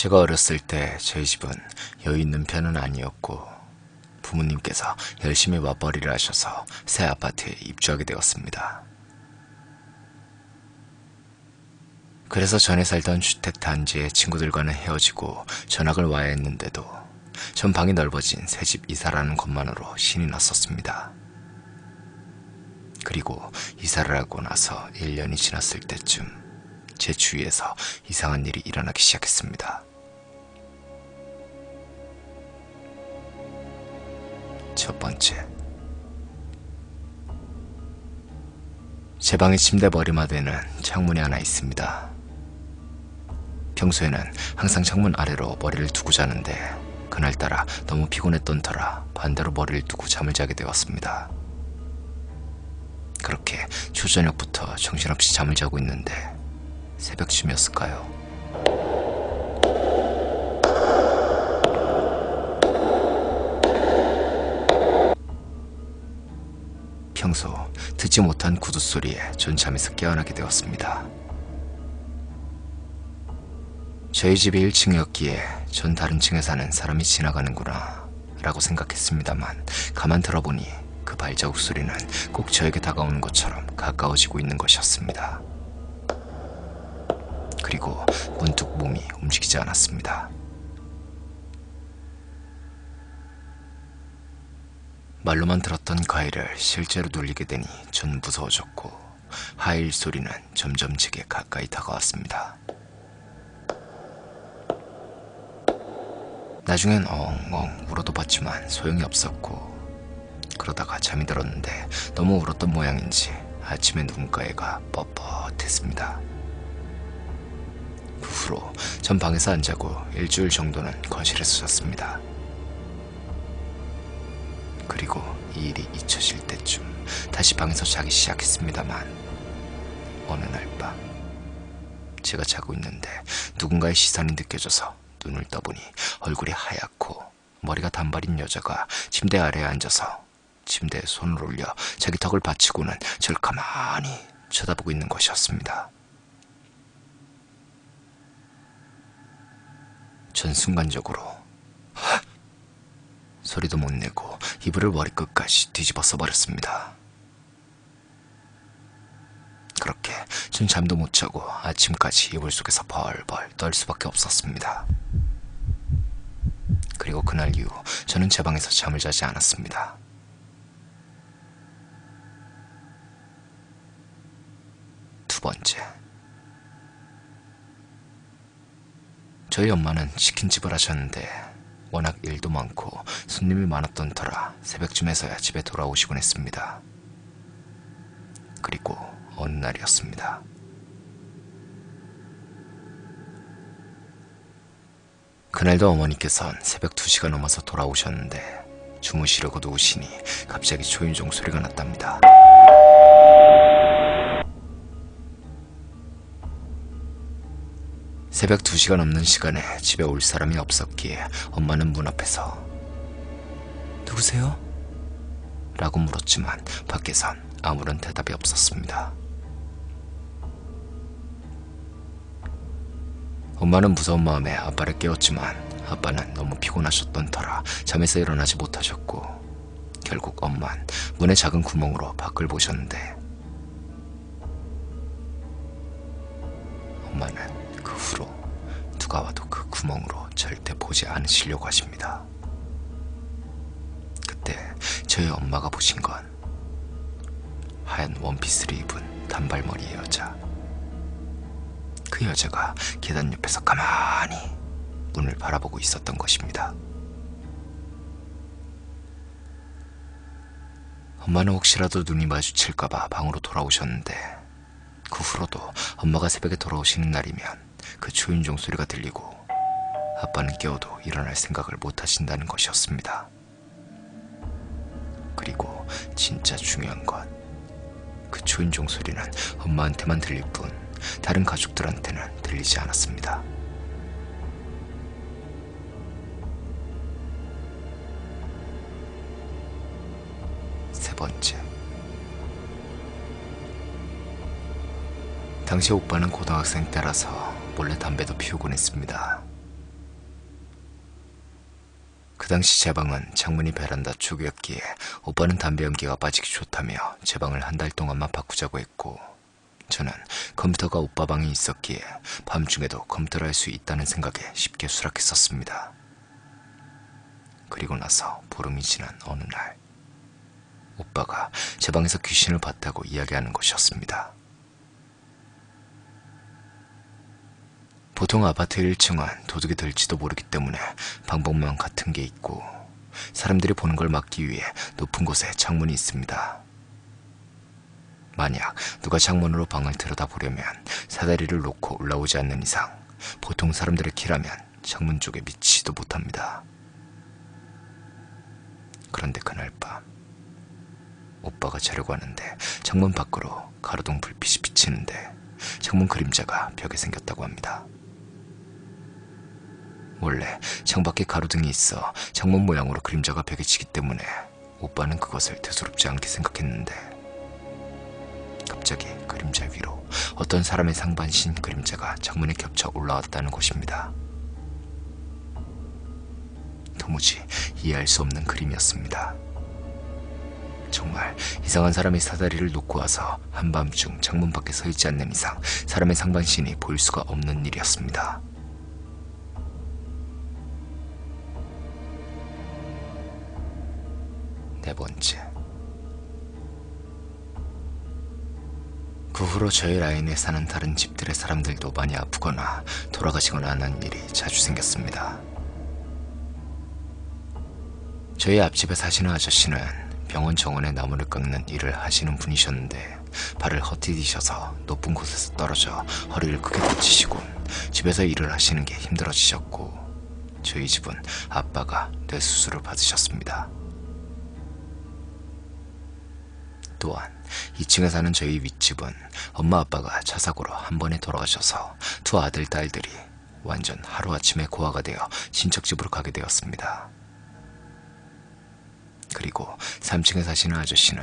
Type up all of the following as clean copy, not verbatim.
제가 어렸을 때 저희 집은 여유 있는 편은 아니었고 부모님께서 열심히 맞벌이를 하셔서 새 아파트에 입주하게 되었습니다. 그래서 전에 살던 주택 단지의 친구들과는 헤어지고 전학을 와야 했는데도 전 방이 넓어진 새집 이사라는 것만으로 신이 났었습니다. 그리고 이사를 하고 나서 1년이 지났을 때쯤 제 주위에서 이상한 일이 일어나기 시작했습니다. 첫 번째, 제 방의 침대 머리맡에는 창문이 하나 있습니다. 평소에는 항상 창문 아래로 머리를 두고 자는데 그날따라 너무 피곤했던 터라 반대로 머리를 두고 잠을 자게 되었습니다. 그렇게 초저녁부터 정신없이 잠을 자고 있는데 새벽쯤이었을까요? 평소 듣지 못한 구두 소리에 전 잠에서 깨어나게 되었습니다. 저희 집이 1층이었기에 전 다른 층에 사는 사람이 지나가는구나 라고 생각했습니다만 가만 들어보니 그 발자국 소리는 꼭 저에게 다가오는 것처럼 가까워지고 있는 것이었습니다. 그리고 문득 몸이 움직이지 않았습니다. 말로만 들었던 가위를 실제로 눌리게 되니 전 무서워졌고 하일 소리는 점점 제게 가까이 다가왔습니다. 나중엔 엉엉 울어도 봤지만 소용이 없었고 그러다가 잠이 들었는데 너무 울었던 모양인지 아침에 누군가애가 뻣뻣했습니다. 그 후로 전 방에서 안 자고 일주일 정도는 거실에서 잤습니다. 그리고 이 일이 잊혀질 때쯤 다시 방에서 자기 시작했습니다만 어느 날 밤 제가 자고 있는데 누군가의 시선이 느껴져서 눈을 떠보니 얼굴이 하얗고 머리가 단발인 여자가 침대 아래에 앉아서 침대에 손을 올려 자기 턱을 받치고는 저를 가만히 쳐다보고 있는 것이었습니다. 전 순간적으로 소리도 못 내고 이불을 머리끝까지 뒤집어 써버렸습니다. 그렇게 전 잠도 못 자고 아침까지 이불 속에서 벌벌 떨 수밖에 없었습니다. 그리고 그날 이후 저는 제 방에서 잠을 자지 않았습니다. 두 번째, 저희 엄마는 치킨집을 하셨는데 워낙 일도 많고 손님이 많았던 터라 새벽쯤에서야 집에 돌아오시곤 했습니다. 그리고 어느 날이었습니다. 그날도 어머니께선 새벽 2시가 넘어서 돌아오셨는데 주무시려고 누우시니 갑자기 초인종 소리가 났답니다. 새벽 2시가 넘는 시간에 집에 올 사람이 없었기에 엄마는 문 앞에서 누구세요? 라고 물었지만 밖에선 아무런 대답이 없었습니다. 엄마는 무서운 마음에 아빠를 깨웠지만 아빠는 너무 피곤하셨던 터라 잠에서 일어나지 못하셨고 결국 엄마는 문의 작은 구멍으로 밖을 보셨는데 엄마는 그 후로 누가 와도 그 구멍으로 절대 보지 않으시려고 하십니다. 그때 저희 엄마가 보신 건 하얀 원피스를 입은 단발머리의 여자. 그 여자가 계단 옆에서 가만히 문을 바라보고 있었던 것입니다. 엄마는 혹시라도 눈이 마주칠까봐 방으로 돌아오셨는데 그 후로도 엄마가 새벽에 돌아오시는 날이면 그 초인종 소리가 들리고 아빠는 깨워도 일어날 생각을 못 하신다는 것이었습니다. 그리고 진짜 중요한 건 그 초인종 소리는 엄마한테만 들릴 뿐 다른 가족들한테는 들리지 않았습니다. 세 번째, 당시 오빠는 고등학생 때라서 몰래 담배도 피우곤 했습니다. 그 당시 제 방은 창문이 베란다 쪽이었기에 오빠는 담배 연기가 빠지기 좋다며 제 방을 한 달 동안만 바꾸자고 했고, 저는 컴퓨터가 오빠 방에 있었기에 밤중에도 컴퓨터를 할 수 있다는 생각에 쉽게 수락했었습니다. 그리고 나서 보름이 지난 어느 날, 오빠가 제 방에서 귀신을 봤다고 이야기하는 것이었습니다. 보통 아파트 1층은 도둑이 들지도 모르기 때문에 방범망 같은 게 있고, 사람들이 보는 걸 막기 위해 높은 곳에 창문이 있습니다. 만약 누가 창문으로 방을 들여다보려면 사다리를 놓고 올라오지 않는 이상 보통 사람들의 키라면 창문 쪽에 미치지도 못합니다. 그런데 그날 밤, 오빠가 자려고 하는데 창문 밖으로 가로등 불빛이 비치는데 창문 그림자가 벽에 생겼다고 합니다. 원래 창밖에 가로등이 있어 창문 모양으로 그림자가 벽에 치기 때문에 오빠는 그것을 대수롭지 않게 생각했는데, 갑자기 그림자 위로 어떤 사람의 상반신 그림자가 창문에 겹쳐 올라왔다는 것입니다. 도무지 이해할 수 없는 그림이었습니다. 정말 이상한 사람이 사다리를 놓고 와서 한밤중 창문 밖에 서 있지 않는 이상 사람의 상반신이 보일 수가 없는 일이었습니다. 네 번째. 그 후로 저희 라인에 사는 다른 집들의 사람들도 많이 아프거나 돌아가시거나 하는 일이 자주 생겼습니다. 저희 앞집에 사시는 아저씨는 병원 정원에 나무를 깎는 일을 하시는 분이셨는데 발을 헛디디셔서 높은 곳에서 떨어져 허리를 크게 다치시고 집에서 일을 하시는 게 힘들어지셨고, 저희 집은 아빠가 뇌수술을 받으셨습니다. 또한 2층에 사는 저희 윗집은 엄마 아빠가 차 사고로 한 번에 돌아가셔서 두 아들 딸들이 완전 하루아침에 고아가 되어 친척집으로 가게 되었습니다. 그리고 3층에 사시는 아저씨는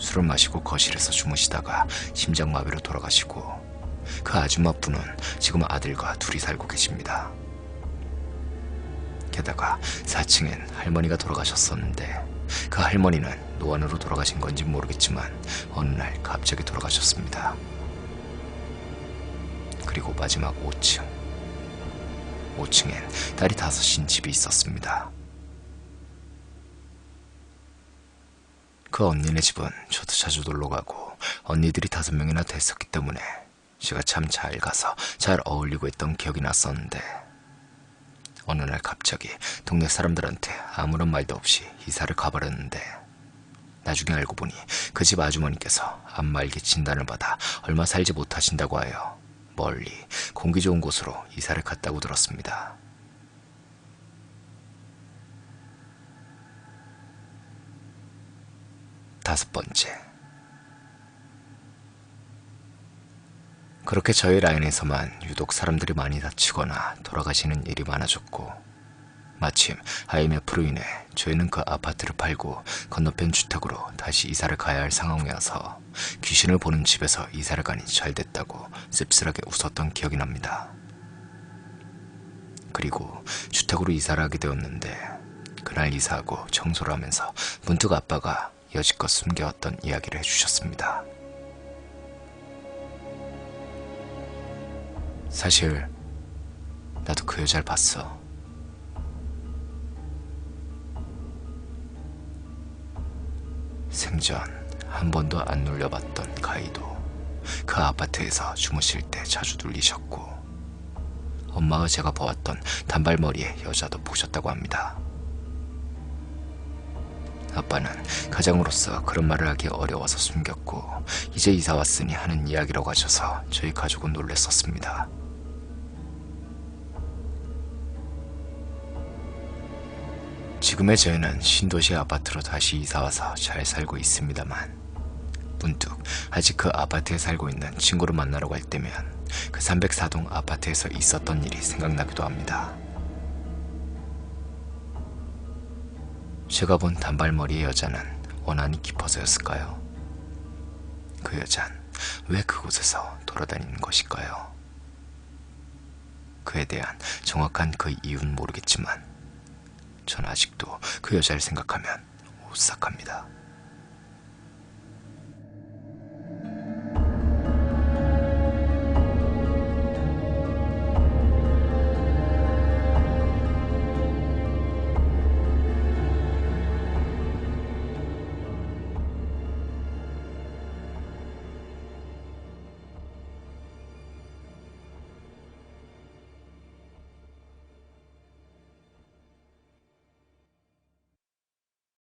술을 마시고 거실에서 주무시다가 심장마비로 돌아가시고, 그 아줌마분은 지금 아들과 둘이 살고 계십니다. 게다가 4층엔 할머니가 돌아가셨었는데 그 할머니는 노안으로 돌아가신 건지 모르겠지만 어느 날 갑자기 돌아가셨습니다. 그리고 마지막 5층엔 딸이 5인 집이 있었습니다. 그 언니네 집은 저도 자주 놀러가고 언니들이 5명이나 됐었기 때문에 제가 참 잘 가서 잘 어울리고 있던 기억이 났었는데, 어느 날 갑자기 동네 사람들한테 아무런 말도 없이 이사를 가버렸는데, 나중에 알고 보니 그 집 아주머니께서 안말기 진단을 받아 얼마 살지 못하신다고 하여 멀리 공기 좋은 곳으로 이사를 갔다고 들었습니다. 다섯 번째. 그렇게 저희 라인에서만 유독 사람들이 많이 다치거나 돌아가시는 일이 많아졌고, 마침 IMF로 인해 저희는 그 아파트를 팔고 건너편 주택으로 다시 이사를 가야 할 상황이어서 귀신을 보는 집에서 이사를 가니 잘 됐다고 씁쓸하게 웃었던 기억이 납니다. 그리고 주택으로 이사를 하게 되었는데, 그날 이사하고 청소를 하면서 문득 아빠가 여지껏 숨겨왔던 이야기를 해주셨습니다. 사실 나도 그 여자를 봤어. 생전 한 번도 안 놀려봤던 가희도 그 아파트에서 주무실 때 자주 눌리셨고, 엄마와 제가 보았던 단발머리의 여자도 보셨다고 합니다. 아빠는 가장으로서 그런 말을 하기 어려워서 숨겼고, 이제 이사 왔으니 하는 이야기라고 하셔서 저희 가족은 놀랬었습니다. 지금의 저희는 신도시 아파트로 다시 이사와서 잘 살고 있습니다만, 문득 아직 그 아파트에 살고 있는 친구를 만나러 갈 때면 그 304동 아파트에서 있었던 일이 생각나기도 합니다. 제가 본 단발머리의 여자는 원한이 깊어서였을까요? 그 여잔 왜 그곳에서 돌아다니는 것일까요? 그에 대한 정확한 그 이유는 모르겠지만 전 아직도 그 여자를 생각하면 오싹합니다.